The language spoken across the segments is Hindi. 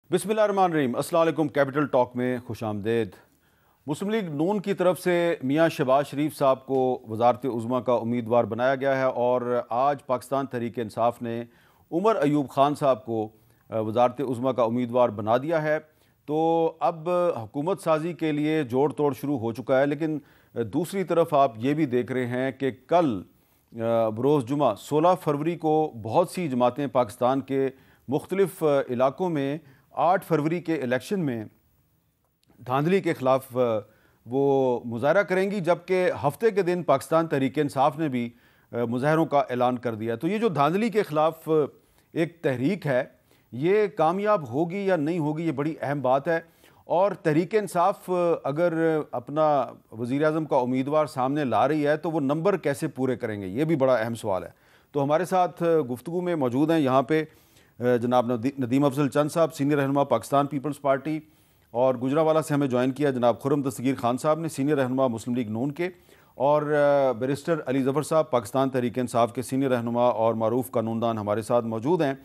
बिस्मिल्लाहिर्रहमानिर्रहीम। अस्सलाम वालेकुम। कैपिटल टॉक में खुश आमदेद। मुस्लिम लीग नून की तरफ से मियाँ शहबाज शरीफ साहब को वज़ारत उज़्मा का उम्मीदवार बनाया गया है और आज पाकिस्तान तहरीक इंसाफ ने उमर अयूब ख़ान साहब को वज़ारत उज़्मा का उम्मीदवार बना दिया है। तो अब हुकूमत साजी के लिए जोड़ तोड़ शुरू हो चुका है, लेकिन दूसरी तरफ आप ये भी देख रहे हैं कि कल बरोज़ जुमा 16 फरवरी को बहुत सी जमातें पाकिस्तान के मुख्तलिफ़ इलाक़ों में 8 फरवरी के इलेक्शन में धांधली के ख़िलाफ़ वो मुज़ाहरा करेंगी, जबकि हफ्ते के दिन पाकिस्तान तहरीक इंसाफ ने भी मुज़ाहरों का ऐलान कर दिया। तो ये जो धांधली के ख़िलाफ़ एक तहरीक है, ये कामयाब होगी या नहीं होगी, ये बड़ी अहम बात है। और तहरीक इंसाफ अगर अपना वज़ीर-ए-आज़म का उम्मीदवार सामने ला रही है तो वो नंबर कैसे पूरे करेंगे, ये भी बड़ा अहम सवाल है। तो हमारे साथ गुफ्तगू में मौजूद हैं यहाँ पे जनाब नदीम अफजल चंद साहब, सीनियर रहनुमा पाकिस्तान पीपल्स पार्टी, और गुजरावाला से हमें ज्वाइन किया जनाब खुर्रम दस्तगीर खान साहब ने, सीनियर रहनुमा मुस्लिम लीग नून के, और बैरिस्टर अली ज़फ़र साहब पाकिस्तान तहरीक इंसाफ के सीनियर रहनुमा और मारूफ कानूनदान हमारे साथ मौजूद हैं।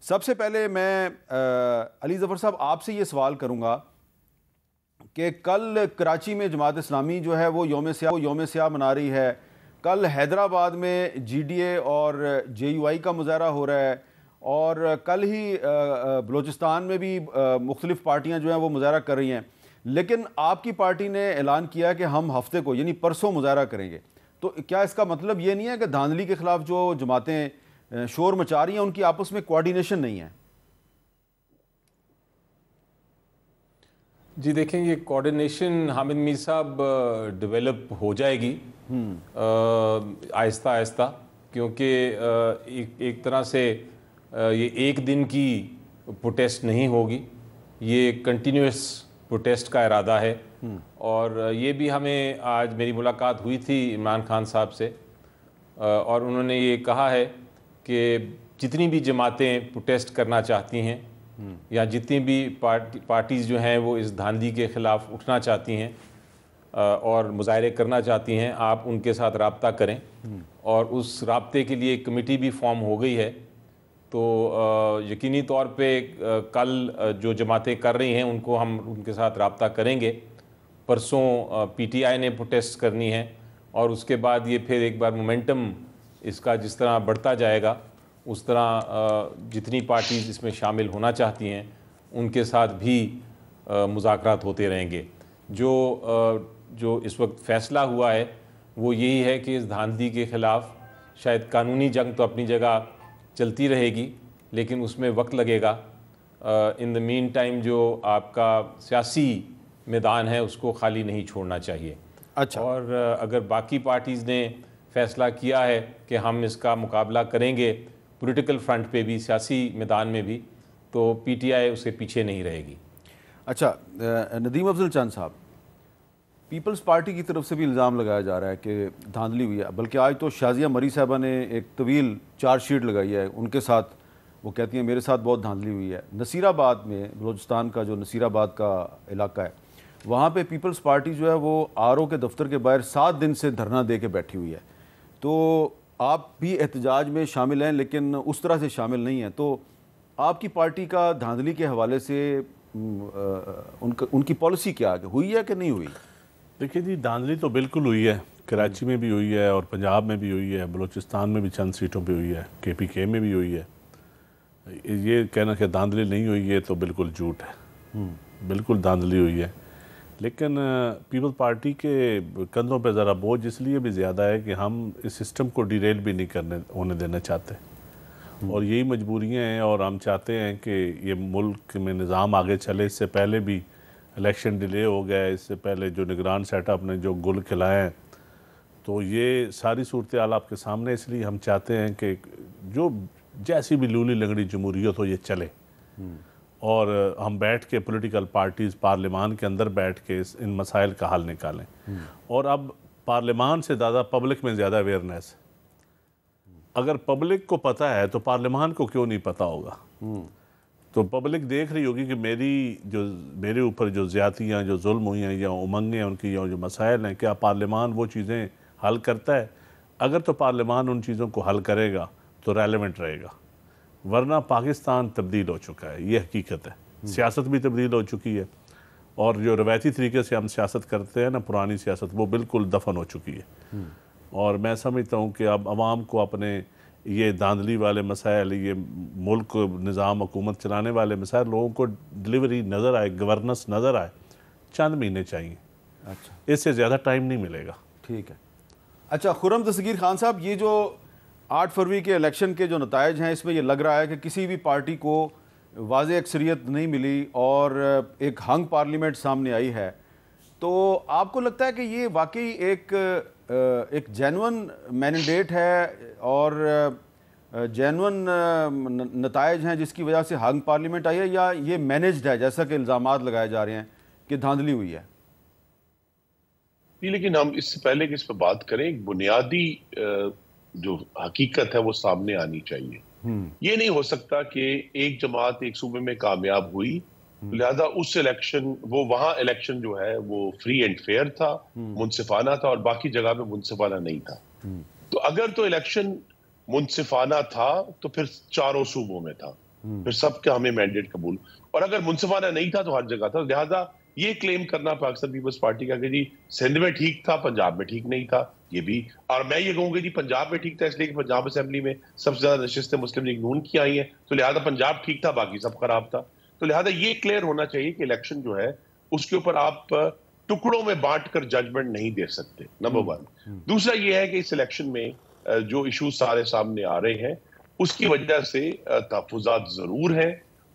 सबसे पहले मैं अली ज़फ़र साहब आपसे ये सवाल करूँगा कि कल कराची में जमात इस्लामी जो है वो यौम स्याह मना रही है। कल हैदराबाद में GDA और JUI का मुज़ाहरा हो रहा है, और कल ही बलूचिस्तान में भी मुख्तलिफ़ पार्टियां जो हैं वो मुज़ाहरा कर रही हैं। लेकिन आपकी पार्टी ने ऐलान किया कि हम हफ्ते को यानी परसों मुज़ाहरा करेंगे। तो क्या इसका मतलब ये नहीं है कि धांधली के ख़िलाफ़ जो जमातें शोर मचा रही हैं उनकी आपस में कोऑर्डिनेशन नहीं है? जी देखें, ये कोऑर्डिनेशन हामिद मीर साहब डेवलप हो जाएगी आहिस्ता आहिस्ता, क्योंकि एक तरह से ये एक दिन की प्रोटेस्ट नहीं होगी, ये कंटिन्यूस प्रोटेस्ट का इरादा है। और ये भी हमें आज मेरी मुलाकात हुई थी इमरान खान साहब से, और उन्होंने ये कहा है कि जितनी भी जमातें प्रोटेस्ट करना चाहती हैं या जितनी भी पार्टीज़ जो हैं वो इस धांधली के ख़िलाफ़ उठना चाहती हैं और मुज़ाहरे करना चाहती हैं, आप उनके साथ रब्ता करें। और उस रब्ते के लिए एक कमेटी भी फॉर्म हो गई है। तो यकीनी तौर पे कल जो जमातें कर रही हैं उनको हम उनके साथ रब्ता करेंगे। परसों PTI ने प्रोटेस्ट करनी है, और उसके बाद ये फिर एक बार मोमेंटम इसका जिस तरह बढ़ता जाएगा उस तरह जितनी पार्टीज़ इसमें शामिल होना चाहती हैं उनके साथ भी मुज़ाकरात होते रहेंगे। जो इस वक्त फ़ैसला हुआ है वो यही है कि इस धांधली के ख़िलाफ़ शायद कानूनी जंग तो अपनी जगह चलती रहेगी, लेकिन उसमें वक्त लगेगा। इन द मीन टाइम जो आपका सियासी मैदान है उसको खाली नहीं छोड़ना चाहिए। अच्छा। और अगर बाकी पार्टीज़ ने फ़ैसला किया है कि हम इसका मुकाबला करेंगे पॉलिटिकल फ्रंट पे भी, सियासी मैदान में भी, तो PTI उसके पीछे नहीं रहेगी। अच्छा, नदीम अफजल चंद साहब, पीपल्स पार्टी की तरफ से भी इल्ज़ाम लगाया जा रहा है कि धांधली हुई है, बल्कि आज तो शाजिया मरी साहबा ने एक तवील चार्जशीट लगाई है उनके साथ। वो कहती हैं मेरे साथ बहुत धांधली हुई है। नसीराबाद में, बलूचिस्तान का जो नसीराबाद का इलाका है, वहाँ पे पीपल्स पार्टी जो है वो RO के दफ्तर के बाहर 7 दिन से धरना दे के बैठी हुई है। तो आप भी एहतजाज में शामिल हैं, लेकिन उस तरह से शामिल नहीं हैं। तो आपकी पार्टी का धांधली के हवाले से उनकी पॉलिसी क्या है, हुई है कि नहीं हुई? देखिए जी, धांधली तो बिल्कुल हुई है। कराची में भी हुई है और पंजाब में भी हुई है, बलूचिस्तान में भी चंद सीटों पे हुई है, KPK में भी हुई है। ये कहना कि धांधली नहीं हुई है तो बिल्कुल झूठ है। बिल्कुल धांधली हुई है, लेकिन पीपल पार्टी के कंधों पे ज़रा बोझ इसलिए भी ज़्यादा है कि हम इस सिस्टम को डिरेल भी नहीं होने देना चाहते, और यही मजबूरियाँ हैं। और हम चाहते हैं कि ये मुल्क में निज़ाम आगे चले। इससे पहले भी इलेक्शन डिले हो गया, इससे पहले जो निगरान सेटअप ने जो गुल खिलाए हैं, तो ये सारी सूरत हाल आपके सामने। इसलिए हम चाहते हैं कि जो जैसी भी लूली लंगड़ी जमहूरियत हो ये चले, और हम बैठ के पॉलिटिकल पार्टीज़ पार्लियामान के अंदर बैठ के इन मसाइल का हल निकालें। और अब पार्लियामान से ज़्यादा पब्लिक में ज़्यादा अवेयरनेस है। अगर पब्लिक को पता है तो पार्लियामान को क्यों नहीं पता होगा? तो पब्लिक देख रही होगी कि मेरे ऊपर जो ज़्यादतियाँ, जो जुल्म हुई हैं या उमंगें उनकी, या जो मसाइल हैं, क्या पार्लियामान वो चीज़ें हल करता है? अगर तो पार्लियामान उन चीज़ों को हल करेगा तो रेलेवेंट रहेगा, वरना पाकिस्तान तब्दील हो चुका है, ये हकीकत है। सियासत भी तब्दील हो चुकी है, और जो रवायती तरीके से हम सियासत करते हैं ना, पुरानी सियासत, वो बिल्कुल दफन हो चुकी है। और मैं समझता हूँ कि अब आवाम को अपने ये धांधली वाले मसाइल, ये मुल्क निज़ाम हुकूमत चलाने वाले मसाइल, लोगों को डिलीवरी नज़र आए, गवर्नेंस नज़र आए, चंद महीने चाहिए। अच्छा, इससे ज़्यादा टाइम नहीं मिलेगा। ठीक है। अच्छा, खुर्रम दस्तगीर खान साहब, ये जो 8 फरवरी के इलेक्शन के जो नताइज हैं, इसमें ये लग रहा है कि किसी भी पार्टी को वाज़ेह अक्सरियत नहीं मिली और एक हंग पार्लियामेंट सामने आई है, तो आपको लगता है कि ये वाकई एक जेन्युइन मैंडेट है और जेन्युइन नताइज हैं जिसकी वजह से हंग पार्लियामेंट आई है, या ये मैनेज्ड है जैसा कि इल्ज़ामात लगाए जा रहे हैं कि धांधली हुई है? लेकिन हम इससे पहले कि इस पर बात करें, एक बुनियादी जो हकीकत है वो सामने आनी चाहिए। ये नहीं हो सकता कि एक जमात एक सूबे में कामयाब हुई, लिहाजा उस इलेक्शन, वो वहां इलेक्शन जो है वो फ्री एंड फेयर था, मुनसिफाना था, और बाकी जगह में मुनसिफाना नहीं था। तो अगर तो इलेक्शन मुनसिफाना था तो फिर चारों सूबों में था, फिर सबका हमें मैंडेट कबूल, और अगर मुनसिफाना नहीं था तो हर जगह था। लिहाजा ये क्लेम करना पाकिस्तान पीपल्स पार्टी का कि जी सिंध में ठीक था, पंजाब में ठीक नहीं था, ये भी, और मैं ये कहूंगा जी पंजाब में ठीक था इसलिए कि पंजाब असेंबली में सबसे ज्यादा नशिस्तें मुस्लिम लीग नून की आई हैं, तो लिहाजा पंजाब ठीक था, बाकी सब खराब था। तो लिहाजा ये क्लियर होना चाहिए कि इलेक्शन जो है उसके ऊपर आप टुकड़ों में बांट कर जजमेंट नहीं दे सकते, नंबर 1। दूसरा ये है कि इस इलेक्शन में जो इशू सारे सामने आ रहे हैं उसकी वजह से तहफुजात जरूर है,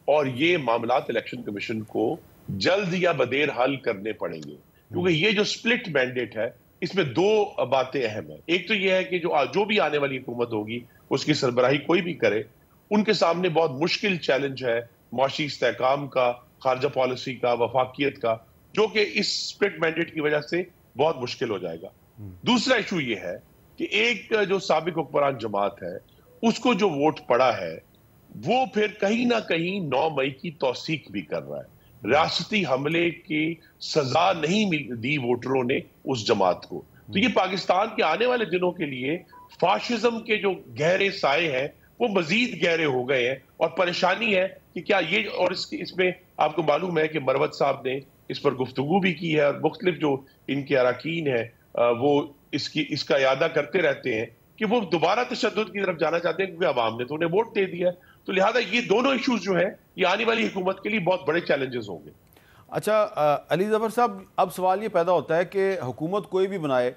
और ये मामलात इलेक्शन कमीशन को जल्द या बदेर हल करने पड़ेंगे, क्योंकि ये जो स्प्लिट मैंडेट है इसमें दो बातें अहम है। एक तो ये है कि जो भी आने वाली हुकूमत होगी उसकी सरबराही कोई भी करे, उनके सामने बहुत मुश्किल चैलेंज है मुआशी इस्तेहकाम का, खारजा पॉलिसी का, वफाकियत का, जो कि इस स्प्लिट मैंडेट की वजह से बहुत मुश्किल हो जाएगा। दूसरा इशू ये है कि एक जो साबिक हुक्मरान जमात है उसको जो वोट पड़ा है वो फिर कहीं ना कहीं 9 मई की तौसीक भी कर रहा है। रियासती हमले की सजा नहीं दी वोटरों ने उस जमात को, तो ये पाकिस्तान के आने वाले दिनों के लिए फाशिज्म के जो गहरे साए हैं वो मजीद गहरे हो गए हैं, और परेशानी है कि क्या ये, और इसमें आपको मालूम है कि मरवत साहब ने इस पर गुफ्तगू भी की है, और मुख्तलिफ जो इनके अरकान है वो इसका यादा करते रहते हैं कि वो दोबारा तशद्दुद की तरफ जाना चाहते हैं, क्योंकि अवाम ने तो उन्हें वोट दे दिया है। तो लिहाजा ये दोनों इश्यूज जो है ये आने वाली हुकूमत के लिए बहुत बड़े चैलेंजेस होंगे। अच्छा, अली ज़फ़र साहब, अब सवाल ये पैदा होता है कि हुकूमत कोई भी बनाए,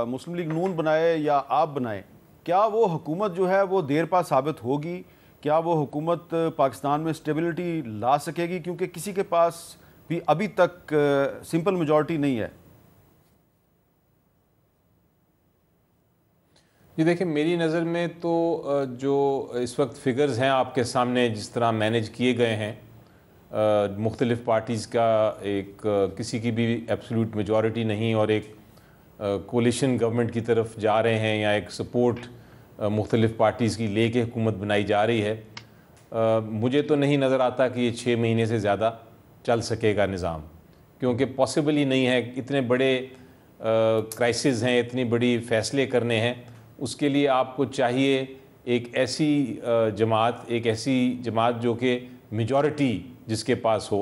मुस्लिम लीग नून बनाए या आप बनाए, क्या वो हुकूमत जो है वो देर पा साबित होगी? क्या वो हुकूमत पाकिस्तान में स्टेबिलिटी ला सकेगी? क्योंकि किसी के पास भी अभी तक सिंपल मेजॉरिटी नहीं है। ये देखिए, मेरी नज़र में तो जो इस वक्त फिगर्स हैं आपके सामने, जिस तरह मैनेज किए गए हैं मुख्तलिफ़ पार्टीज़ का, एक किसी की भी एब्सोल्यूट मेजॉरिटी नहीं, और एक कोलिशन गवर्नमेंट की तरफ जा रहे हैं, या एक सपोर्ट मुख्तलिफ़ पार्टीज़ की लेके हुकूमत बनाई जा रही है। मुझे तो नहीं नज़र आता कि ये 6 महीने से ज़्यादा चल सकेगा निज़ाम, क्योंकि पॉसिबल ही नहीं है। इतने बड़े क्राइसिस हैं, इतनी बड़ी फ़ैसले करने हैं, उसके लिए आपको चाहिए एक ऐसी जमात जो कि मेजॉरिटी जिसके पास हो,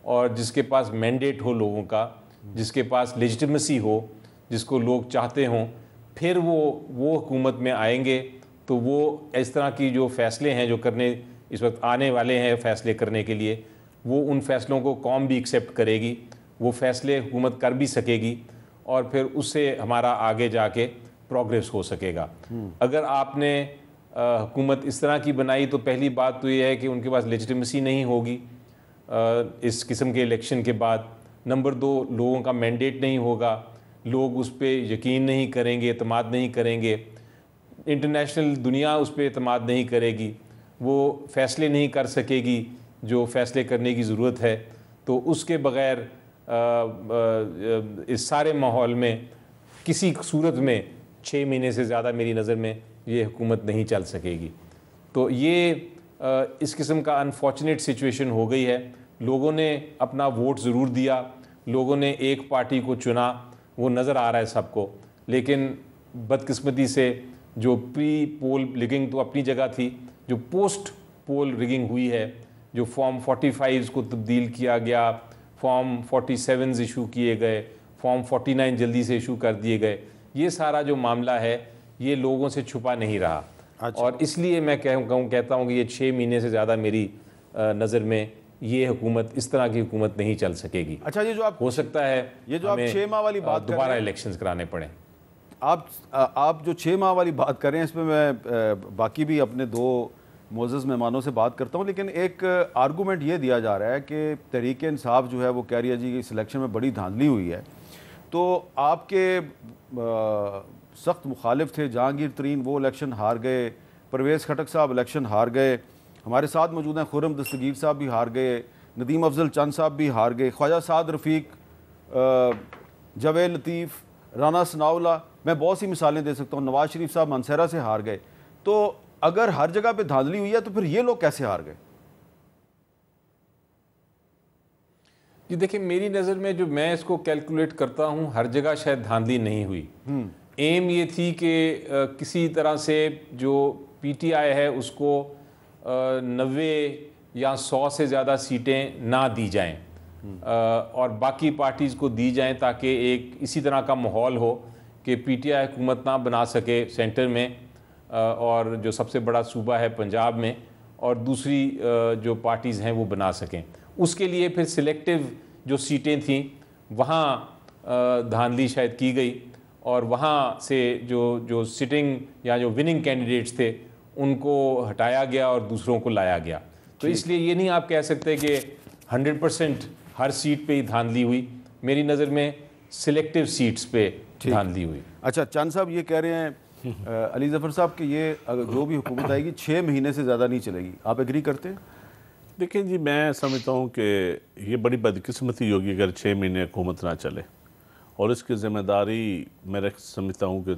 और जिसके पास मैंडेट हो लोगों का, जिसके पास लेजिटिमेसी हो, जिसको लोग चाहते हों, फिर वो हुकूमत में आएंगे तो वो इस तरह की जो फ़ैसले हैं जो करने इस वक्त आने वाले हैं फ़ैसले करने के लिए, वो उन फ़ैसलों को कौम भी एक्सेप्ट करेगी, वो फ़ैसले हुकूमत कर भी सकेगी, और फिर उससे हमारा आगे जाके प्रोग्रेस हो सकेगा। अगर आपने हुकूमत इस तरह की बनाई तो पहली बात तो ये है कि उनके पास लेजिटिमेसी नहीं होगी इस किस्म के इलेक्शन के बाद। नंबर 2, लोगों का मैंडेट नहीं होगा, लोग उस पर यकीन नहीं करेंगे, एतमाद नहीं करेंगे, इंटरनेशनल दुनिया उस पर एतमाद नहीं करेगी, वो फ़ैसले नहीं कर सकेगी जो फ़ैसले करने की ज़रूरत है। तो उसके बग़ैर इस सारे माहौल में किसी सूरत में 6 महीने से ज़्यादा मेरी नज़र में ये हुकूमत नहीं चल सकेगी। तो ये इस किस्म का अनफॉर्चुनेट सिचुएशन हो गई है। लोगों ने अपना वोट ज़रूर दिया, लोगों ने एक पार्टी को चुना, वो नज़र आ रहा है सबको, लेकिन बदकिस्मती से जो प्री पोल रिगिंग तो अपनी जगह थी, जो पोस्ट पोल रिगिंग हुई है जो फॉर्म 45 को तब्दील किया गया, फॉर्म 47 इशू किए गए, फॉर्म 49 जल्दी से इशू कर दिए गए, ये सारा जो मामला है ये लोगों से छुपा नहीं रहा। अच्छा। और इसलिए मैं कहता हूँ कि ये 6 महीने से ज़्यादा मेरी नज़र में ये हुकूमत, इस तरह की हुकूमत नहीं चल सकेगी। अच्छा, ये जो आप, हो सकता है ये जो आप 6 माह वाली बात दोबारा इलेक्शंस कराने पड़े। आप जो 6 माह वाली बात कर रहे हैं, इसमें मैं बाकी भी अपने 2 मोअज़्ज़ज़ मेहमानों से बात करता हूँ, लेकिन एक आर्गूमेंट ये दिया जा रहा है कि तहरीक इंसाफ जो है वो कह रही है जी कि सिलेक्शन में बड़ी धांधली हुई है। तो आपके सख्त मुखालिफ थे जहांगीर तरीन, वो इलेक्शन हार गए, परवेज़ खटक साहब इलेक्शन हार गए, हमारे साथ मौजूद हैं खुर्रम दस्तगीर साहब भी हार गए, नदीम अफजल चंद साहब भी हार गए, ख्वाजा साद रफ़ीक, जावेद लतीफ़, राना सनाउल्लाह, मैं बहुत सी मिसालें दे सकता हूँ, नवाज शरीफ साहब मानसहरा से हार गए। तो अगर हर जगह पे धांधली हुई है तो फिर ये लोग कैसे हार गए? जी देखिए, मेरी नज़र में जो मैं इसको कैलकुलेट करता हूँ, हर जगह शायद धांधली नहीं हुई। एम ये थी कि किसी तरह से जो PTI है उसको 90 या 100 से ज़्यादा सीटें ना दी जाएं और बाकी पार्टीज़ को दी जाएं, ताकि एक इसी तरह का माहौल हो कि PTI हुकूमत ना बना सके सेंटर में और जो सबसे बड़ा सूबा है पंजाब में, और दूसरी जो पार्टीज़ हैं वो बना सकें। उसके लिए फिर सिलेक्टिव जो सीटें थीं वहाँ धांधली शायद की गई और वहाँ से जो सिटिंग या जो विनिंग कैंडिडेट्स थे उनको हटाया गया और दूसरों को लाया गया। तो इसलिए ये नहीं आप कह सकते कि 100% हर सीट पे ही धांधली हुई। मेरी नज़र में सिलेक्टिव सीट्स पे धांधली हुई। अच्छा, चंद साहब ये कह रहे हैं अली ज़फ़र साहब कि ये जो भी हुकूमत आएगी 6 महीने से ज़्यादा नहीं चलेगी, आप एग्री करते हैं? देखिए जी, मैं समझता हूँ कि ये बड़ी बदकिस्मती होगी अगर 6 महीने हुकूमत ना चले, और इसकी ज़िम्मेदारी मैं समझता हूँ कि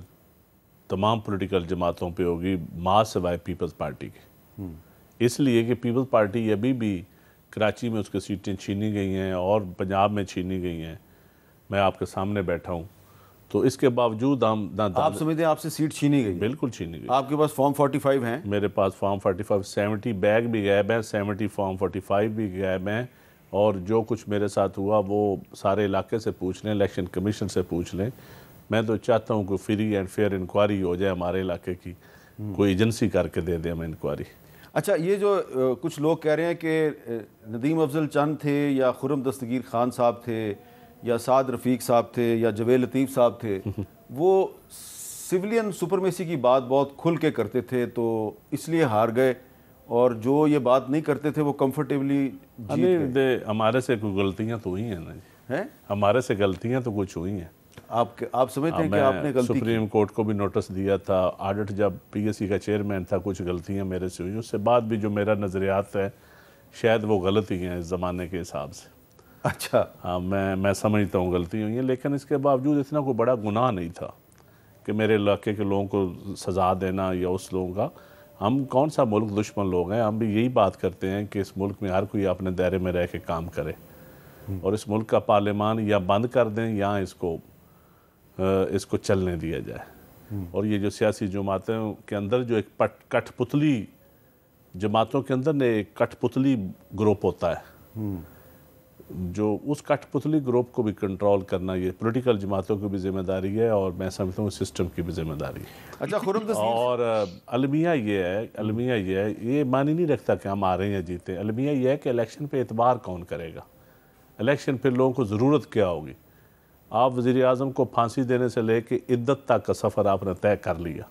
तमाम पॉलिटिकल जमातों पे होगी, मास सिवाय पीपल्स पार्टी की। इसलिए कि पीपल्स पार्टी अभी भी कराची में उसकी सीटें छीनी गई हैं और पंजाब में छीनी गई हैं। मैं आपके सामने बैठा हूँ, तो इसके बावजूद आप समझते हैं आपसे सीट छीनी गई? बिल्कुल छीनी गई। आपके पास फॉर्म 45 हैं? मेरे पास फॉर्म 45, 70 बैग भी गायब हैं, 70 फॉर्म 45 भी गायब हैं, और जो कुछ मेरे साथ हुआ वो सारे इलाके से पूछ लें, इलेक्शन कमीशन से पूछ लें। मैं तो चाहता हूँ कि फ्री एंड फेयर इंक्वायरी हो जाए हमारे इलाके की, कोई एजेंसी करके दे दे हमें इंक्वायरी। अच्छा, ये जो कुछ लोग कह रहे हैं कि नदीम अफजल चंद थे या खुर्रम दस्तगीर खान साहब थे या साद रफ़ीक साहब थे या जावेद लतीफ़ साहब थे, वो सिविलियन सुपरमेसी की बात बहुत खुल के करते थे तो इसलिए हार गए, और जो ये बात नहीं करते थे वो कंफर्टेबली जीत गए। हमारे से कोई गलतियाँ तो हुई हैं ना जी, हैं? हमारे से गलतियाँ तो कुछ हुई हैं। आप समझते हैं कि आपने गलती सुप्रीम कोर्ट को भी नोटिस दिया था, ऑडिट जब PSC का चेयरमैन था, कुछ गलतियां मेरे से हुई, उससे बाद भी जो मेरा नज़रियात है शायद वो गलत ही हैं इस ज़माने के हिसाब से। अच्छा, हाँ, मैं समझता हूँ गलती हुई है, लेकिन इसके बावजूद इतना कोई बड़ा गुनाह नहीं था कि मेरे इलाके के लोगों को सज़ा देना या उस लोगों का। हम कौन सा मुल्क दुश्मन लोग हैं? हम भी यही बात करते हैं कि इस मुल्क में हर कोई अपने दायरे में रह के काम करे, और इस मुल्क का पार्लियामान या बंद कर दें या इसको चलने दिया जाए। और ये जो सियासी जमातों के अंदर जो एक कठपुतली जमातों के अंदर ने एक कठपुतली ग्रुप होता है, जो उस कठपुतली ग्रुप को भी कंट्रोल करना ये पॉलिटिकल जमातों की भी जिम्मेदारी है, और मैं समझता हूँ सिस्टम की भी जिम्मेदारी है। अच्छा, खुर्रम और अलमिया ये है, ये मान ही नहीं रखता कि हम आ रहे हैं जीते। अलमिया ये है कि इलेक्शन पे एतबार कौन करेगा, इलेक्शन पे लोगों को ज़रूरत क्या होगी। आप वज़ीर आज़म को फांसी देने से लेके इद्दत तक का सफ़र आपने तय कर लिया,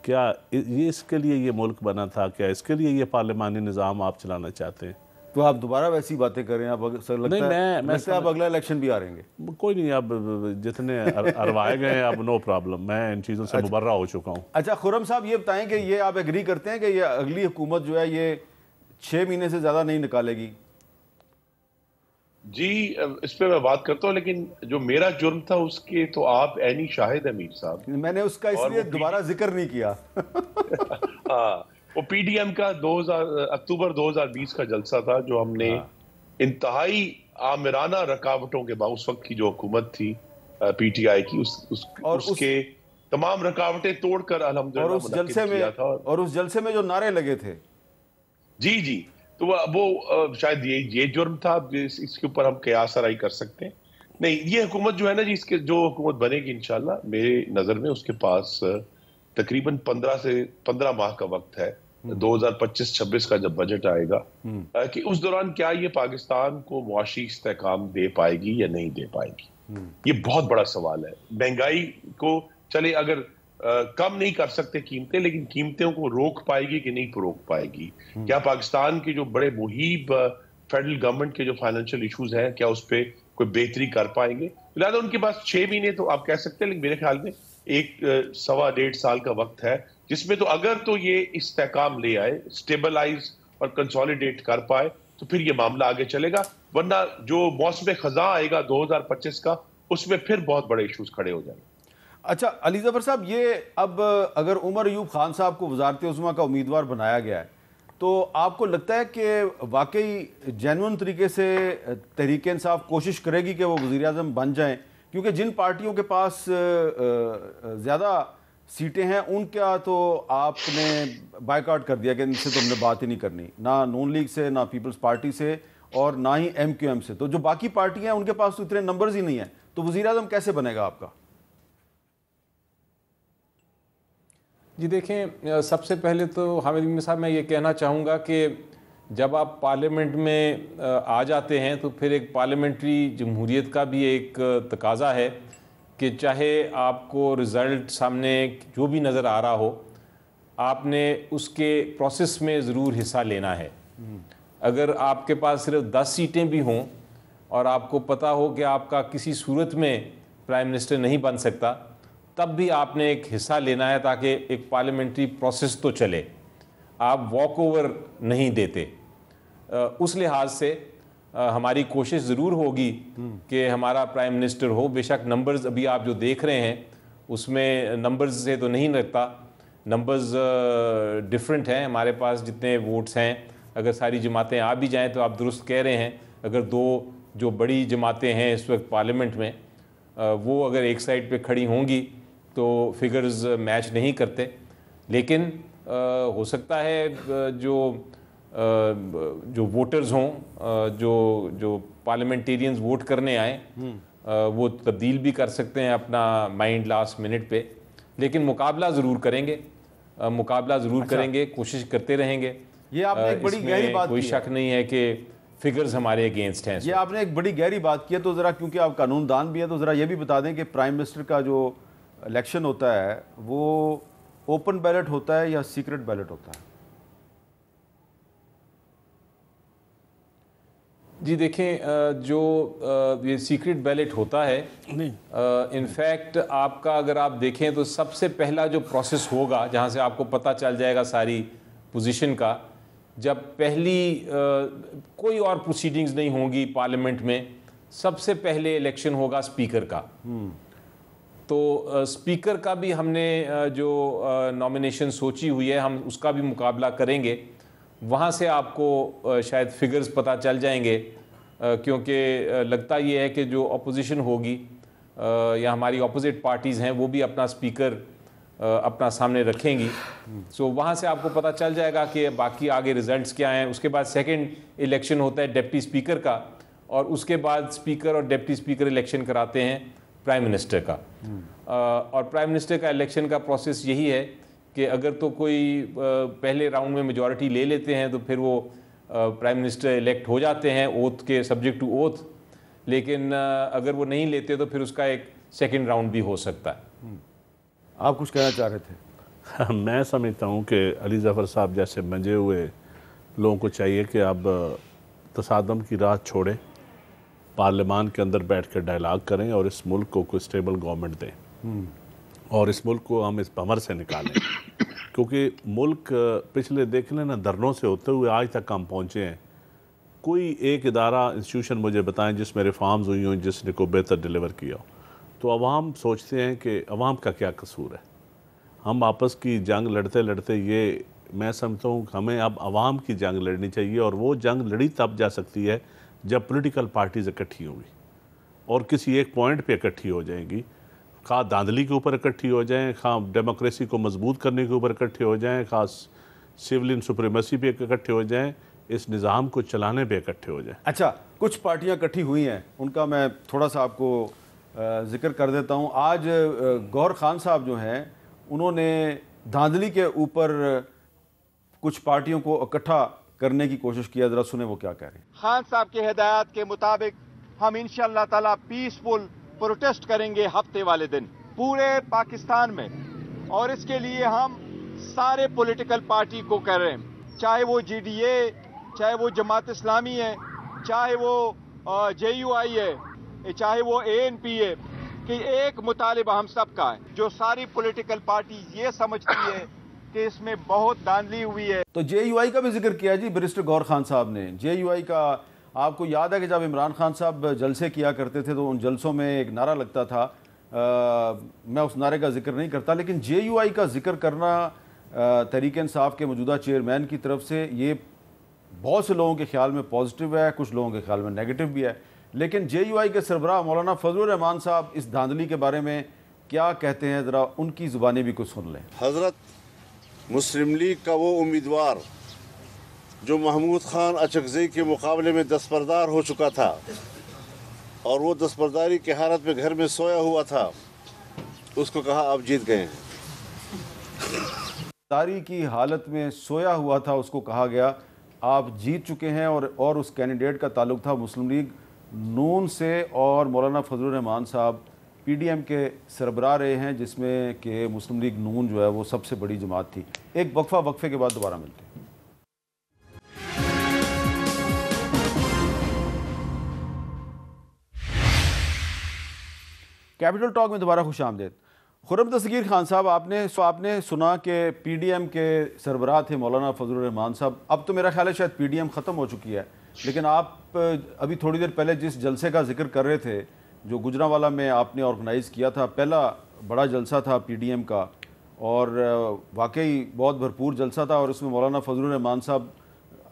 क्या ये इसके लिए ये मुल्क बना था? क्या इसके लिए ये पार्लियामानी निज़ाम आप चलाना चाहते हैं? तो आप दोबारा वैसी बातें करें, आप लगता है आप अगला इलेक्शन भी हारेंगे। कोई नहीं, अब जितने अरवाए गए हैं अब नो प्रॉब्लम, मैं इन चीज़ों से मुबर्रा हो चुका हूँ। अच्छा, खुर्रम साहब ये बताएं कि ये आप एग्री करते हैं कि ये अगली हुकूमत जो है ये 6 महीने से ज़्यादा नहीं निकालेगी? जी, इस पे मैं बात करता हूँ, लेकिन जो मेरा जुर्म था उसके तो आप ऐनी शाहिद है मीर साहब। मैंने उसका इसलिए दोबारा जिक्र नहीं किया। हाँ, वो PDM का अक्टूबर 2020 का जलसा था जो हमने इंतहाई आमिराना रकावटों के बाद, उस वक्त की जो हुकूमत थी PTI की, उसके तमाम रकावटें तोड़कर अल्हम्दुलिल्लाह और उस जलसे में जो नारे लगे थे। जी, तो वो शायद ये जुर्म था, इसके ऊपर हम कयास आराई कर सकते हैं। नहीं, ये हुकूमत जो है ना जी, इसके जो हुकूमत बनेगी इंशाल्लाह, मेरे नजर में उसके पास तकरीबन 15 माह का वक्त है, 2025-26 का जब बजट आएगा, कि उस दौरान क्या ये पाकिस्तान को मुआशी इस्तेहकाम दे पाएगी या नहीं दे पाएगी। ये बहुत बड़ा सवाल है। महंगाई को चले अगर कम नहीं कर सकते कीमतें, लेकिन कीमतों को रोक पाएगी कि नहीं रोक पाएगी। क्या पाकिस्तान के जो बड़े मुहीब फेडरल गवर्नमेंट के जो फाइनेंशियल इश्यूज हैं, क्या उस पर कोई बेहतरी कर पाएंगे। फिलहाल उनके पास 6 महीने तो आप कह सकते हैं, लेकिन मेरे ख्याल में 1-1.25 साल का वक्त है, जिसमें तो अगर तो ये इस्तेहकाम ले आए, स्टेबलाइज और कंसोलिडेट कर पाए, तो फिर ये मामला आगे चलेगा। वरना जो मौसम खजा आएगा 2025 का, उसमें फिर बहुत बड़े इश्यूज खड़े हो जाएंगे। अच्छा अली ज़फ़र साहब, ये अब अगर उमर अयूब खान साहब को वज़ारत उज़्मा का उम्मीदवार बनाया गया है, तो आपको लगता है कि वाकई जेन्युइन तरीके से तहरीक इंसाफ कोशिश करेगी कि वो वज़ीर आज़म बन जाएं? क्योंकि जिन पार्टियों के पास ज़्यादा सीटें हैं उनका तो आपने बायकॉट कर दिया कि इनसे तो हमने बात ही नहीं करनी, ना नून लीग से, ना पीपल्स पार्टी से, और ना ही MQM से। तो जो बाकी पार्टियां हैं उनके पास तो इतने नंबर्स ही नहीं हैं, तो वज़ीर आज़म कैसे बनेगा आपका? जी देखें, सबसे पहले तो हामिद इब्न साहब, मैं ये कहना चाहूँगा कि जब आप पार्लियामेंट में आ जाते हैं तो फिर एक पार्लियामेंट्री जमहूरियत का भी एक तकाजा है कि चाहे आपको रिज़ल्ट सामने जो भी नज़र आ रहा हो, आपने उसके प्रोसेस में ज़रूर हिस्सा लेना है। अगर आपके पास सिर्फ 10 सीटें भी हों और आपको पता हो कि आपका किसी सूरत में प्राइम मिनिस्टर नहीं बन सकता, तब भी आपने एक हिस्सा लेना है ताकि एक पार्लियामेंट्री प्रोसेस तो चले। आप वॉक ओवर नहीं देते। उस लिहाज से हमारी कोशिश ज़रूर होगी कि हमारा प्राइम मिनिस्टर हो। बेशक नंबर्स अभी आप जो देख रहे हैं उसमें नंबर्स से तो नहीं लगता, नंबर्स डिफरेंट हैं। हमारे पास जितने वोट्स हैं, अगर सारी जमातें आ भी जाएं तो आप दुरुस्त कह रहे हैं, अगर 2 जो बड़ी जमातें हैं इस वक्त पार्लियामेंट में, वो अगर एक साइड पे खड़ी होंगी तो फिगर्स मैच नहीं करते। लेकिन हो सकता है जो वोटर्स हों, जो पार्लियामेंटेरियंस वोट करने आए, वो तब्दील भी कर सकते हैं अपना माइंड लास्ट मिनट पे। लेकिन मुकाबला ज़रूर करेंगे, करेंगे, कोशिश करते रहेंगे। ये आपने एक बड़ी गहरी बात कोई शक नहीं है कि फिगर्स हमारे अगेंस्ट हैं। ये आपने एक बड़ी गहरी बात की है। तो ज़रा, क्योंकि आप कानूनदान भी हैं, तो ज़रा ये भी बता दें कि प्राइम मिनिस्टर का जो इलेक्शन होता है वो ओपन बैलेट होता है या सीक्रेट बैलेट होता है? जी देखें, जो ये सीक्रेट बैलेट होता है, इनफैक्ट आपका अगर आप देखें तो सबसे पहला जो प्रोसेस होगा जहाँ से आपको पता चल जाएगा सारी पोजीशन का, जब पहली कोई और प्रोसीडिंग्स नहीं होंगी पार्लियामेंट में, सबसे पहले इलेक्शन होगा स्पीकर का। तो स्पीकर का भी हमने जो नॉमिनेशन सोची हुई है, हम उसका भी मुकाबला करेंगे। वहाँ से आपको शायद फिगर्स पता चल जाएंगे, क्योंकि लगता ये है कि जो अपोजिशन होगी या हमारी अपोजिट पार्टीज़ हैं वो भी अपना स्पीकर अपना सामने रखेंगी। सो वहाँ से आपको पता चल जाएगा कि बाकी आगे रिजल्ट्स क्या हैं। उसके बाद सेकंड इलेक्शन होता है डिप्टी स्पीकर का, और उसके बाद स्पीकर और डिप्टी स्पीकर इलेक्शन कराते हैं प्राइम मिनिस्टर का। और प्राइम मिनिस्टर का इलेक्शन का प्रोसेस यही है कि अगर तो कोई पहले राउंड में मेजॉरिटी ले लेते हैं तो फिर वो प्राइम मिनिस्टर इलेक्ट हो जाते हैं ओथ के, सब्जेक्ट टू ओथ। लेकिन अगर वो नहीं लेते तो फिर उसका एक सेकंड राउंड भी हो सकता है। आप कुछ कहना चाह रहे थे? मैं समझता हूँ कि अली ज़फ़र साहब जैसे मंजे हुए लोगों को चाहिए कि अब तसादम की राह छोड़ें, पार्लियामान के अंदर बैठ कर डायलाग करें और इस मुल्क को कोई स्टेबल गवर्नमेंट दें और इस मुल्क को हम इस भंवर से निकालें। क्योंकि मुल्क पिछले देख लें ना धरनों से होते हुए आज तक हम पहुँचे हैं। कोई एक इदारा इंस्टीट्यूशन मुझे बताएं जिसमें रिफॉर्म्स हुई हों, जिसने को बेहतर डिलीवर किया हो। तो अवाम सोचते हैं कि अवाम का क्या कसूर है। हम आपस की जंग लड़ते लड़ते, ये मैं समझता हूँ हमें अब अवाम की जंग लड़नी चाहिए, और वो जंग लड़ी तब जा सकती है जब पॉलिटिकल पार्टीज इकट्ठी होंगी और किसी एक पॉइंट पे इकट्ठी हो जाएंगी। खा धांधली के ऊपर इकट्ठी हो जाएं, खा डेमोक्रेसी को मजबूत करने के ऊपर इकट्ठे हो जाएं, खास सिविलियन सुप्रीमेसी पे इकट्ठे हो जाएं, इस निज़ाम को चलाने पे इकट्ठे हो जाए। अच्छा, कुछ पार्टियां इकट्ठी हुई हैं, उनका मैं थोड़ा सा आपको जिक्र कर देता हूं। आज गौहर खान साहब जो हैं, उन्होंने धांधली के ऊपर कुछ पार्टियों को इकट्ठा करने की कोशिश किया। ज़रा सुने वो क्या कह रहे हैं। खान साहब के हिदायत के मुताबिक हम इंशाअल्लाह ताला पीसफुल प्रोटेस्ट करेंगे हफ्ते वाले दिन पूरे पाकिस्तान में, और इसके लिए हम सारे पॉलिटिकल पार्टी को कह रहे हैं, चाहे वो GDA, चाहे वो जमात इस्लामी है, चाहे वो JUI है, चाहे वो ANP है, कि एक मुतालिबा हम सब का है। जो सारी पॉलिटिकल पार्टी ये समझती है कि इसमें बहुत धांधली हुई है। तो JUI का भी जिक्र किया जी बैरिस्टर गौहर खान साहब ने। JUI का आपको याद है कि जब इमरान खान साहब जलसे किया करते थे तो उन जलसों में एक नारा लगता था, मैं उस नारे का जिक्र नहीं करता, लेकिन JUI का जिक्र करना तहरीक इंसाफ के मौजूदा चेयरमैन की तरफ से ये बहुत से लोगों के ख्याल में पॉजिटिव है, कुछ लोगों के ख्याल में नेगेटिव भी है। लेकिन JUI के सरबराह मौलाना फजलुर रहमान साहब इस धांधली के बारे में क्या कहते हैं, ज़रा उनकी ज़ुबानी भी कुछ सुन लें। हज़रत मुस्लिम लीग का वो उम्मीदवार जो महमूद खान अचकज़ई के मुकाबले में दस्तबरदार हो चुका था और वो दस्तबरदारी की हालत में घर में सोया हुआ था, उसको कहा आप जीत गए हैं। दस्तबरदारी की हालत में सोया हुआ था, उसको कहा गया आप जीत चुके हैं। और उस कैंडिडेट का ताल्लुक था मुस्लिम लीग नून से, और मौलाना फजलुर रहमान साहब PDM के सरबराह रहे हैं, जिसमें कि मुस्लिम लीग नून जो है वो सबसे बड़ी जमात थी। एक वक्फे के बाद दोबारा मिलते हैं। कैपिटल टॉक में दोबारा खुश आमदेद। खुर्रम दस्तगीर खान साहब, आपने सुना कि PDM के सरबराह थे मौलाना फजलुर रहमान साहब। अब तो मेरा ख्याल है शायद PDM ख़त्म हो चुकी है, लेकिन आप अभी थोड़ी देर पहले जिस जलसे का जिक्र कर रहे थे जो गुजरांवाला में आपने ऑर्गेनाइज़ किया था, पहला बड़ा जलसा था PDM का, और वाकई बहुत भरपूर जलसा था। और उसमें मौलाना फजलुर रहमान साहब,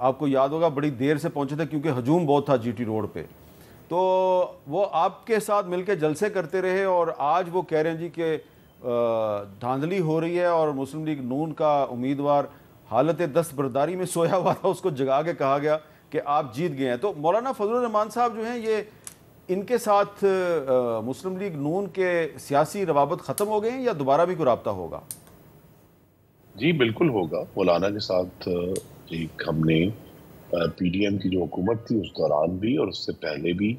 आपको याद होगा, बड़ी देर से पहुँचे थे क्योंकि हजूम बहुत था GT रोड पर। तो वो आपके साथ मिलकर जलसे करते रहे, और आज वो कह रहे हैं जी कि धांधली हो रही है और मुस्लिम लीग नून का उम्मीदवार हालत दस्तबरदारी में सोया हुआ था, उसको जगा के कहा गया कि आप जीत गए हैं। तो मौलाना फजलुर रहमान साहब जो हैं, ये इनके साथ मुस्लिम लीग नून के सियासी रवाबत ख़त्म हो गए हैं या दोबारा भी कोई रब्ता होगा? जी बिल्कुल होगा। मौलाना के साथ एक हमने PDM की जो हुकूमत थी उस दौरान भी और उससे पहले भी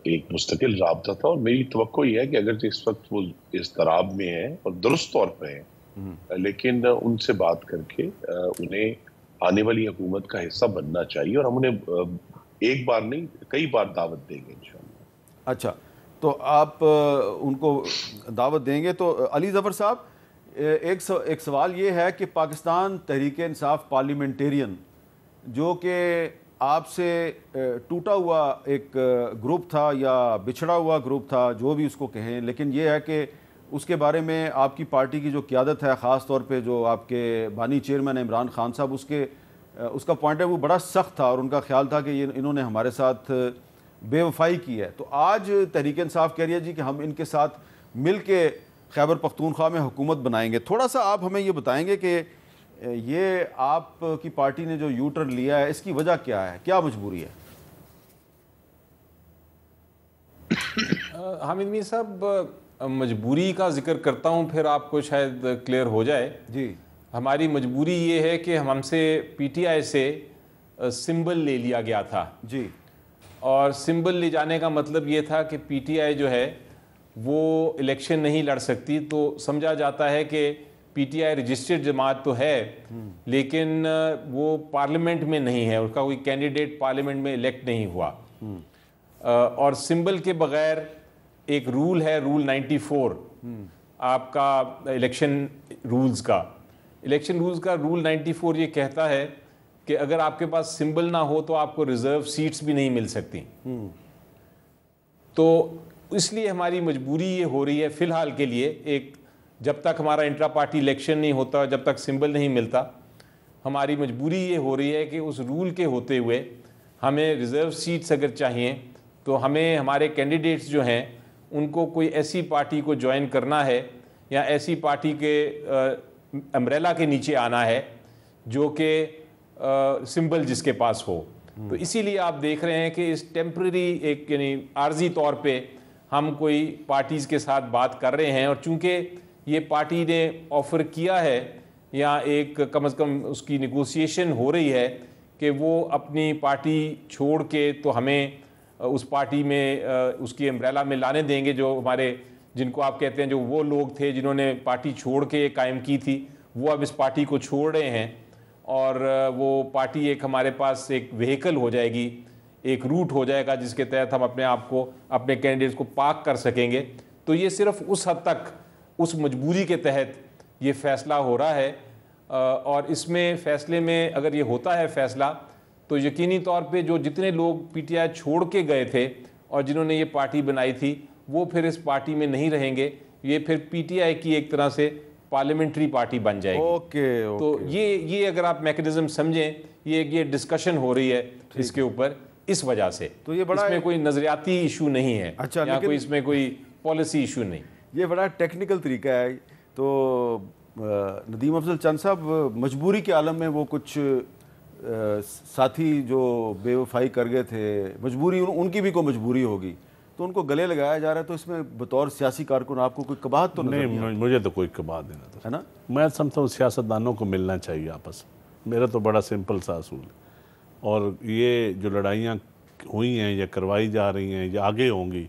एक मुस्तकिल राब्ता था, और मेरी तवक्को ये है कि अगर इस वक्त वो इस तराब में है और दुरुस्त तौर पर है, लेकिन उनसे बात करके उन्हें आने वाली हुकूमत का हिस्सा बनना चाहिए, और हम उन्हें एक बार नहीं कई बार दावत देंगे इंशाअल्लाह। अच्छा, तो आप उनको दावत देंगे। तो अली ज़फ़र साहब, एक सवाल ये है कि पाकिस्तान तहरीक इंसाफ पार्लियामेंटेरियन, जो कि आपसे टूटा हुआ एक ग्रुप था या बिछड़ा हुआ ग्रुप था, जो भी उसको कहें, लेकिन ये है कि उसके बारे में आपकी पार्टी की जो क़यादत है, ख़ास तौर पे जो आपके बानी चेयरमैन इमरान खान साहब, उसका पॉइंट है वो बड़ा सख्त था, और उनका ख्याल था कि इन्होंने हमारे साथ बेवफाई की है। तो आज तहरीक इंसाफ कह रही है जी कि हम इनके साथ मिल के खैबर पख्तूनख्वा में हुकूमत बनाएंगे। थोड़ा सा आप हमें ये बताएंगे कि ये आपकी पार्टी ने जो यू टर्न लिया है, इसकी वजह क्या है, क्या मजबूरी है? हामिद मीर साहब, मजबूरी का जिक्र करता हूँ, फिर आपको शायद क्लियर हो जाए। जी, हमारी मजबूरी ये है कि हमसे PTI से सिंबल ले लिया गया था जी, और सिंबल ले जाने का मतलब ये था कि PTI जो है वो इलेक्शन नहीं लड़ सकती। तो समझा जाता है कि PTI रजिस्टर्ड जमात तो है, लेकिन वो पार्लियामेंट में नहीं है, उसका कोई कैंडिडेट पार्लियामेंट में इलेक्ट नहीं हुआ। और सिंबल के बगैर एक रूल है, रूल 94 आपका इलेक्शन रूल्स का रूल 94 ये कहता है कि अगर आपके पास सिंबल ना हो तो आपको रिजर्व सीट्स भी नहीं मिल सकती। तो इसलिए हमारी मजबूरी ये हो रही है फ़िलहाल के लिए, एक जब तक हमारा इंट्रा पार्टी इलेक्शन नहीं होता, जब तक सिंबल नहीं मिलता, हमारी मजबूरी ये हो रही है कि उस रूल के होते हुए हमें रिज़र्व सीट्स अगर चाहिए तो हमें हमारे कैंडिडेट्स जो हैं उनको कोई ऐसी पार्टी को ज्वाइन करना है या ऐसी पार्टी के अम्ब्रेला के नीचे आना है जो कि सिंबल जिसके पास हो। तो इसीलिए आप देख रहे हैं कि इस टेम्परेरी एक यानी आर्जी तौर पे हम कोई पार्टीज़ के साथ बात कर रहे हैं, और चूंकि ये पार्टी ने ऑफ़र किया है या एक कम से कम उसकी निगोसिएशन हो रही है कि वो अपनी पार्टी छोड़ के तो हमें उस पार्टी में उसकी अम्ब्रेला में लाने देंगे, जो हमारे जिनको आप कहते हैं जो वो लोग थे जिन्होंने पार्टी छोड़ के कायम की थी, वो अब इस पार्टी को छोड़ रहे हैं, और वो पार्टी एक हमारे पास एक व्हीकल हो जाएगी, एक रूट हो जाएगा जिसके तहत हम अपने आप को, अपने कैंडिडेट्स को पार्क कर सकेंगे। तो ये सिर्फ उस हद तक उस मजबूरी के तहत ये फ़ैसला हो रहा है, और इसमें फ़ैसले में अगर ये होता है फ़ैसला तो यकीनी तौर पे जो जितने लोग पीटीआई छोड़ के गए थे और जिन्होंने ये पार्टी बनाई थी वो फिर इस पार्टी में नहीं रहेंगे, ये फिर पीटीआई की एक तरह से पार्लियामेंट्री पार्टी बन जाएगी। ओके। तो ये अगर आप मैकेनिज्म समझें, ये डिस्कशन हो रही है इसके ऊपर इस वजह से। तो ये बड़ा इसमें कोई नजरियाती इशू नहीं है, अच्छा, या कोई इसमें कोई पॉलिसी इशू नहीं, ये बड़ा टेक्निकल तरीका है। तो नदीम अफजल चंद साहब, मजबूरी के आलम में वो कुछ साथी जो बेवफाई कर गए थे, मजबूरी उनकी भी कोई मजबूरी होगी, तो उनको गले लगाया जा रहा है। तो इसमें बतौर सियासी कारकुन आपको कोई कबाहत तो नहीं? मुझे तो कोई कबाहत नहीं नजर, है ना? मैं समझता हूँ सियासतदानों को मिलना चाहिए आपस में, मेरा तो बड़ा सिंपल सा असूल है। और ये जो लड़ाइयाँ हुई हैं या करवाई जा रही हैं या आगे होंगी,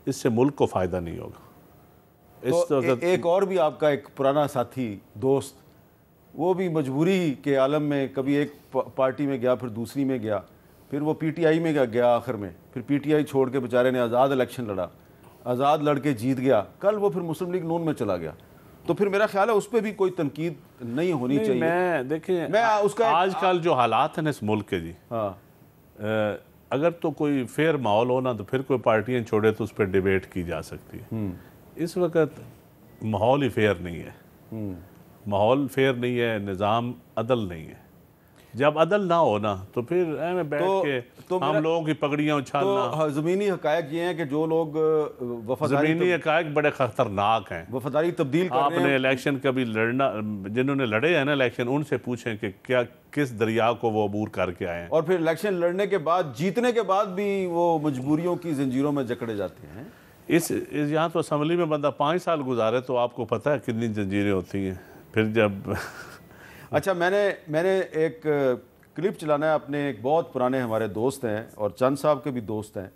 इससे मुल्क को फ़ायदा नहीं होगा। तो एक और भी आपका एक पुराना साथी दोस्त, वो भी मजबूरी के आलम में कभी एक पार्टी में गया, फिर दूसरी में गया, फिर वो पीटीआई में गया आखिर में, फिर पीटीआई छोड़ के बेचारे ने आज़ाद इलेक्शन लड़ा, आज़ाद लड़के जीत गया, कल वो फिर मुस्लिम लीग नून में चला गया। तो फिर मेरा ख्याल है उस पर भी कोई तनकीद नहीं होनी चाहिए। मैं देखिए, मैं उसका आजकल जो हालात हैं इस मुल्क के जी, हाँ, अगर तो कोई फेयर माहौल हो ना तो फिर कोई पार्टियां छोड़े तो उस पर डिबेट की जा सकती है। इस वक्त माहौल ही फेयर नहीं है, माहौल फेयर नहीं है, निज़ाम अदल नहीं है। जब अदल ना हो ना तो फिर बैठ के हम लोगों की पगड़ियाँ उछालना। तो ज़मीनी हकायक ये हैं कि जो लोग ज़मीनी हकायक बड़े खतरनाक हैं। वफादारी तब्दील कर रहे हैं। आपने इलेक्शन कभी लड़ना, जिन्होंने लड़े हैं ना इलेक्शन, उनसे पूछें कि क्या किस दरिया को वो अबूर करके आए हैं। और फिर इलेक्शन लड़ने के बाद, जीतने के बाद भी वो मजबूरियों की जंजीरों में जकड़े जाते हैं। इस यहाँ तो असम्बली में बंदा 5 साल गुजारे तो आपको पता है कितनी जंजीरें होती हैं। फिर जब अच्छा, मैंने एक क्लिप चलाना है, अपने एक बहुत पुराने हमारे दोस्त हैं और चंद साहब के भी दोस्त हैं,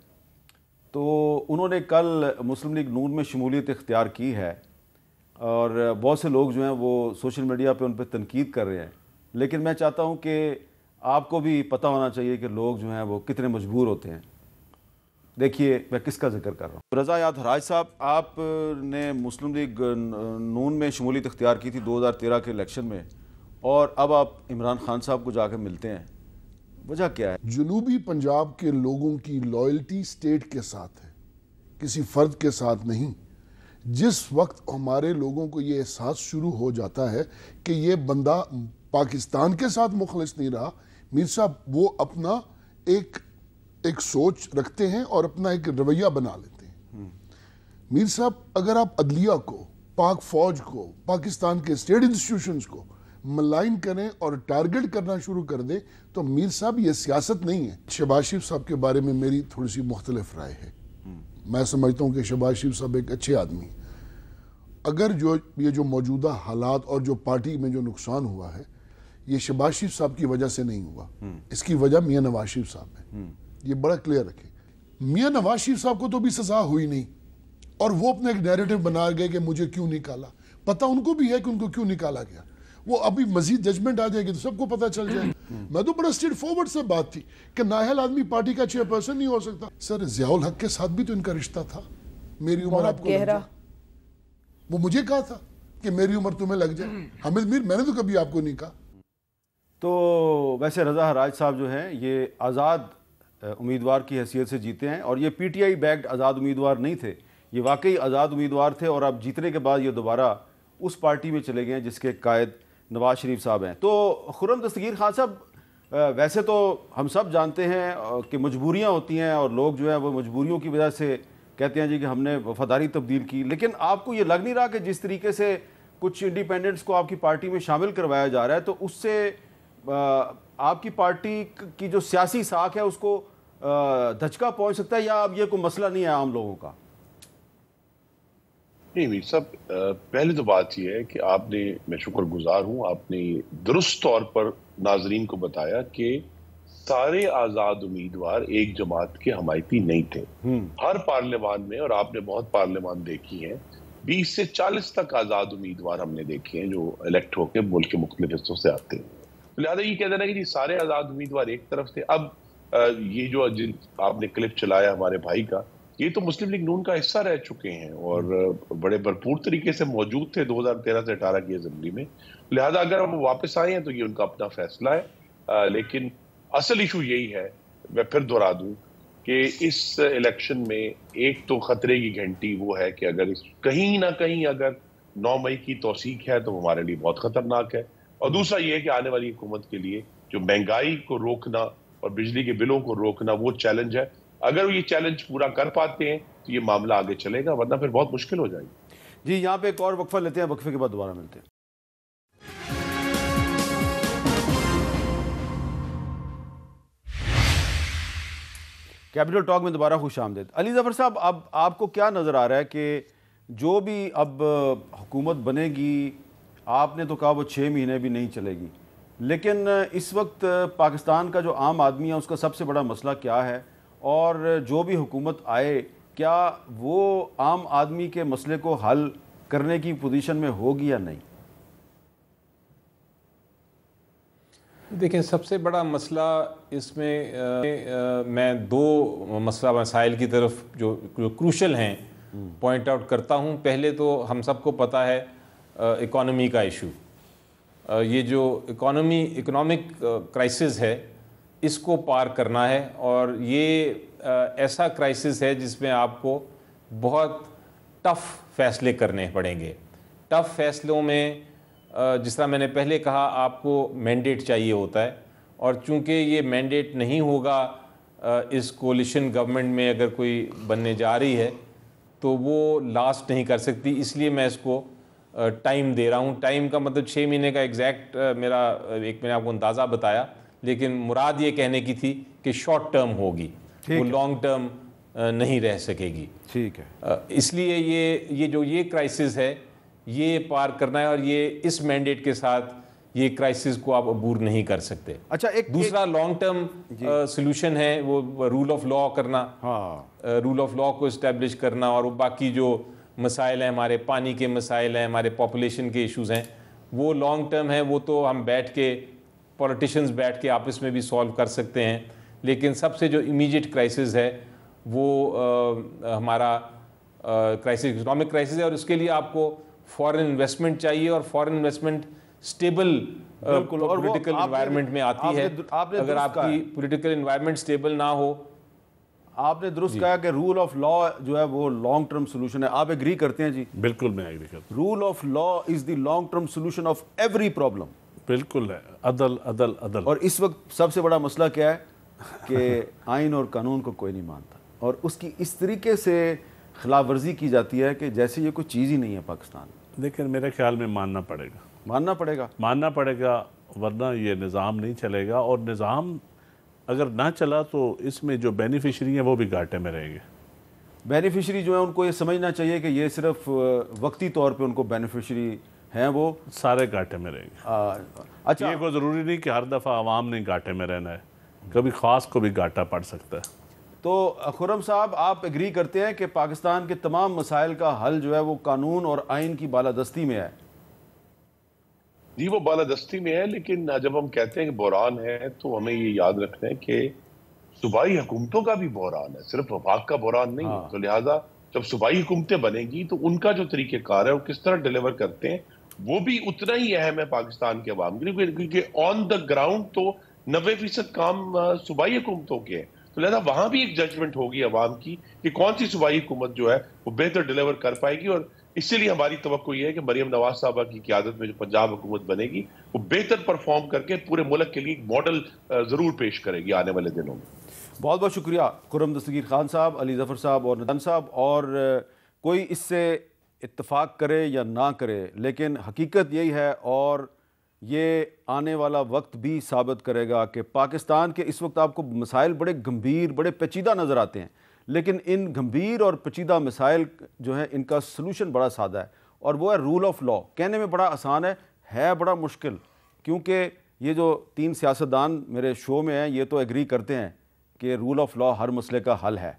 तो उन्होंने कल मुस्लिम लीग नून में शमूलियत इख्तियार की है, और बहुत से लोग जो हैं वो सोशल मीडिया पे उन पर तनकीद कर रहे हैं। लेकिन मैं चाहता हूं कि आपको भी पता होना चाहिए कि लोग जो हैं वो कितने मजबूर होते हैं। देखिए मैं किसका जिक्र कर रहा हूँ। रज़ा याद हराज साहब, आपने मुस्लिम लीग नून में शमूलियत इख्तियार की थी 2013 के इलेक्शन में, और अब आप इमरान खान साहब को जाकर मिलते हैं, वजह क्या है? जनूबी पंजाब के लोगों की लॉयल्टी स्टेट के साथ है, किसी फर्द के साथ नहीं। जिस वक्त हमारे लोगों को ये एहसास शुरू हो जाता है कि ये बंदा पाकिस्तान के साथ मुखलिस नहीं रहा, मीर साहब वो अपना एक सोच रखते हैं और अपना एक रवैया बना लेते हैं। मीर साहब, अगर आप अदलिया को, पाक फौज को, पाकिस्तान के स्टेट इंस्टीट्यूशंस को मलाइन करें और टारगेट करना शुरू कर दें तो मीर साहब ये सियासत नहीं है। शहबाज शरीफ साहब के बारे में मेरी थोड़ी सी मुख्तलिफ राय है। मैं समझता हूँ कि शहबाज शरीफ साहब एक अच्छे आदमी हैं। अगर ये जो मौजूदा हालात और जो पार्टी में जो नुकसान हुआ है, ये शहबाज शरीफ साहब की वजह से नहीं हुआ, इसकी वजह मियाँ नवाज शरीफ साहब है। ये बड़ा क्लियर रखें। मियाँ नवाज शरीफ साहब को तो भी सजा हुई नहीं, और वो अपने एक नैरेटिव बना गए कि मुझे क्यों निकाला। पता उनको भी है कि उनको क्यों निकाला गया। वो अभी मजीद जजमेंट आ जाएगी तो सबको पता चल जाएगा। मैं तो बड़ा स्ट्रेट फॉरवर्ड से बात थी कि नाअहल आदमी पार्टी का चेयरपर्सन नहीं हो सकता। सर, ज़ियाउल हक के साथ भी तो इनका रिश्ता था। मेरी उम्र आपको गहरा, वो मुझे कहा था कि मेरी उम्र तुम्हें लग जाए। हामिद मीर, मैंने तो कभी आपको नहीं कहा। तो वैसे रज़ा हराज साहब जो हैं ये आज़ाद उम्मीदवार की हैसियत से जीते हैं, और ये पीटीआई बैक्ड आज़ाद उम्मीदवार नहीं थे, ये वाकई आज़ाद उम्मीदवार थे। और अब जीतने के बाद ये दोबारा उस पार्टी में चले गए हैं जिसके कायद नवाज शरीफ साहब हैं। तो खुर्रम दस्तगीर खान साहब, वैसे तो हम सब जानते हैं कि मजबूरियां होती हैं और लोग जो है वो मजबूरियों की वजह से कहते हैं जी कि हमने वफादारी तब्दील की, लेकिन आपको ये लग नहीं रहा कि जिस तरीके से कुछ इंडिपेंडेंट्स को आपकी पार्टी में शामिल करवाया जा रहा है तो उससे आपकी पार्टी की जो सियासी साख है उसको धचका पहुंच सकता है, या अब ये कोई मसला नहीं है आम लोगों का? नहीं मीर साहब, पहले तो बात यह है कि आपने, मैं शुक्रगुजार हूं, आपने दुरुस्त तौर पर नाजरीन को बताया कि सारे आजाद उम्मीदवार एक जमात के हमायती नहीं थे। हर पार्लियामान में, और आपने बहुत पार्लियामान देखी हैं, 20 से 40 तक आजाद उम्मीदवार हमने देखे हैं जो इलेक्ट होकर मुल्क के मुख्तलिफ हिस्सों से आते हैं। तो लिहाजा ये कह देना कि जी सारे आजाद उम्मीदवार एक तरफ थे। अब ये जो आपने क्लिप चलाया हमारे भाई का, ये तो मुस्लिम लीग नून का हिस्सा रह चुके हैं और बड़े भरपूर तरीके से मौजूद थे 2013 से 18 की असेंबली में। लिहाजा अगर वो वापस आए हैं तो ये उनका अपना फैसला है, लेकिन असल इशू यही है, मैं फिर दोहरा दूं, कि इस इलेक्शन में एक तो खतरे की घंटी वो है कि अगर कहीं ना कहीं अगर 9 मई की तौसीक है तो हमारे लिए बहुत खतरनाक है। और दूसरा ये है कि आने वाली हुकूमत के लिए जो महंगाई को रोकना और बिजली के बिलों को रोकना वो चैलेंज है। अगर वो ये चैलेंज पूरा कर पाते हैं तो ये मामला आगे चलेगा, वरना फिर बहुत मुश्किल हो जाएगी। जी, यहाँ पे एक और वक्फा लेते हैं, वक्फे के बाद दोबारा मिलते हैं। कैपिटल टॉक में दोबारा खुश आमदीद। अली ज़फ़र साहब, अब आपको क्या नज़र आ रहा है कि जो भी अब हुकूमत बनेगी, आपने तो कहा वो 6 महीने भी नहीं चलेगी, लेकिन इस वक्त पाकिस्तान का जो आम आदमी है उसका सबसे बड़ा मसला क्या है, और जो भी हुकूमत आए क्या वो आम आदमी के मसले को हल करने की पोजीशन में होगी या नहीं? देखें, सबसे बड़ा मसला इसमें मैं दो मसाइल की तरफ जो क्रूशल हैं पॉइंट आउट करता हूं। पहले तो हम सबको पता है इकॉनमी का इशू। ये जो इकोनॉमिक क्राइसिस है इसको पार करना है, और ये ऐसा क्राइसिस है जिसमें आपको बहुत टफ़ फैसले करने पड़ेंगे। टफ़ फैसलों में जिस तरह मैंने पहले कहा, आपको मैंडेट चाहिए होता है, और चूंकि ये मैंडेट नहीं होगा इस कोलिशन गवर्नमेंट में अगर कोई बनने जा रही है तो वो लास्ट नहीं कर सकती। इसलिए मैं इसको टाइम दे रहा हूँ। टाइम का मतलब 6 महीने का एग्जैक्ट मैंने आपको अंदाज़ा बताया, लेकिन मुराद ये कहने की थी कि शॉर्ट टर्म होगी, वो लॉन्ग टर्म नहीं रह सकेगी। ठीक है। इसलिए ये क्राइसिस है ये पार करना है, और ये इस मैंडेट के साथ ये क्राइसिस को आप अबूर नहीं कर सकते। अच्छा, दूसरा लॉन्ग टर्म सॉल्यूशन है वो रूल ऑफ लॉ करना। रूल ऑफ लॉ को इस्टेब्लिश करना, और वो बाकी जो मसाइल हैं, हमारे पानी के मसाइल हैं, हमारे पॉपुलेशन के इश्यूज हैं, वो लॉन्ग टर्म है। वो तो हम बैठ के पॉलिटिशियंस बैठ के आपस में भी सॉल्व कर सकते हैं, लेकिन सबसे जो इमीडिएट क्राइसिस है वो हमारा क्राइसिस इकोनॉमिक क्राइसिस है, और उसके लिए आपको फॉरेन इन्वेस्टमेंट चाहिए, और foreign investment stable political environment में आती है। अगर आपकी पॉलिटिकल एनवायरनमेंट स्टेबल ना हो। आपने दुरुस्त कहा कि रूल ऑफ लॉ जो है वो लॉन्ग टर्म सोल्यूशन है। आप एग्री करते हैं जी? बिल्कुल मैं एग्री करता हूं। Rule of law is the long term solution of every problem. बिल्कुल है, अदल अदल अदल। और इस वक्त सबसे बड़ा मसला क्या है कि आइन और कानून को कोई नहीं मानता, और उसकी इस तरीके से खिलाफ वर्जी की जाती है कि जैसे ये कोई चीज़ ही नहीं है पाकिस्तान। लेकिन मेरे ख्याल में मानना पड़ेगा, वरना ये निज़ाम नहीं चलेगा, और निज़ाम अगर ना चला तो इसमें जो बेनिफिशरी हैं वो भी घाटे में रहेंगे। बेनिफिशरी जो है उनको ये समझना चाहिए कि ये सिर्फ वक्ती तौर पे उनको बेनिफिशरी हैं, वो सारे घाटे में रहेंगे। अच्छा, ये कोई ज़रूरी नहीं कि हर दफ़ा आवाम ने घाटे में रहना है, कभी ख़ास को भी घाटा पड़ सकता है। तो खुर्रम साहब, आप एग्री करते हैं कि पाकिस्तान के तमाम मसाइल का हल जो है वो कानून और आइन की बालादस्ती में है? जी, वो बालादस्ती में है, लेकिन जब हम कहते हैं कि बहरान है तो हमें ये याद रखना है कि सूबाई हुकूमतों का भी बहरान है, सिर्फ वफाक का बहरान नहीं है। तो लिहाजा जब सूबाई हुकूमतें बनेंगी तो उनका जो तरीक़ेकार है वो किस तरह डिलीवर करते हैं वो भी उतना ही अहम है पाकिस्तान के अवाम के लिए, क्योंकि ऑन द ग्राउंड तो 90% काम सूबाई हुकूमतों के हैं। तो लिहाजा वहां भी एक जजमेंट होगी अवाम की कि कौन सी सूबाई हुकूमत जो है वो बेहतर डिलीवर कर पाएगी, और इसीलिए हमारी तवक्को ये है कि मरियम नवाज साहबा की क़यादत में जो पंजाब हुकूमत बनेगी वो बेहतर परफॉर्म करके पूरे मुल्क के लिए एक मॉडल ज़रूर पेश करेगी आने वाले दिनों में। बहुत बहुत शुक्रिया खुर्रम दस्तगीर खान साहब, अली ज़फ़र साहब और नदन साहब। और कोई इससे इत्तफ़ाक़ करे या ना करे, लेकिन हकीकत यही है, और ये आने वाला वक्त भी साबित करेगा कि पाकिस्तान के इस वक्त आपको मसाइल बड़े गंभीर, बड़े पेचीदा नज़र आते हैं, लेकिन इन गंभीर और पेचीदा मसाइल जो हैं इनका सलूशन बड़ा सादा है, और वो है रूल ऑफ लॉ। कहने में बड़ा आसान है बड़ा मुश्किल, क्योंकि ये जो 3 सियासतदान मेरे शो में हैं ये तो एग्री करते हैं कि रूल ऑफ लॉ हर मसले का हल है,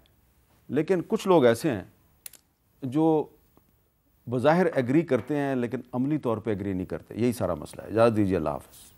लेकिन कुछ लोग ऐसे हैं जो बज़ाहिर एग्री करते हैं लेकिन अमली तौर पे एग्री नहीं करते। यही सारा मसला है। इजाज़त दीजिए, अल्लाह हाफ़िज़।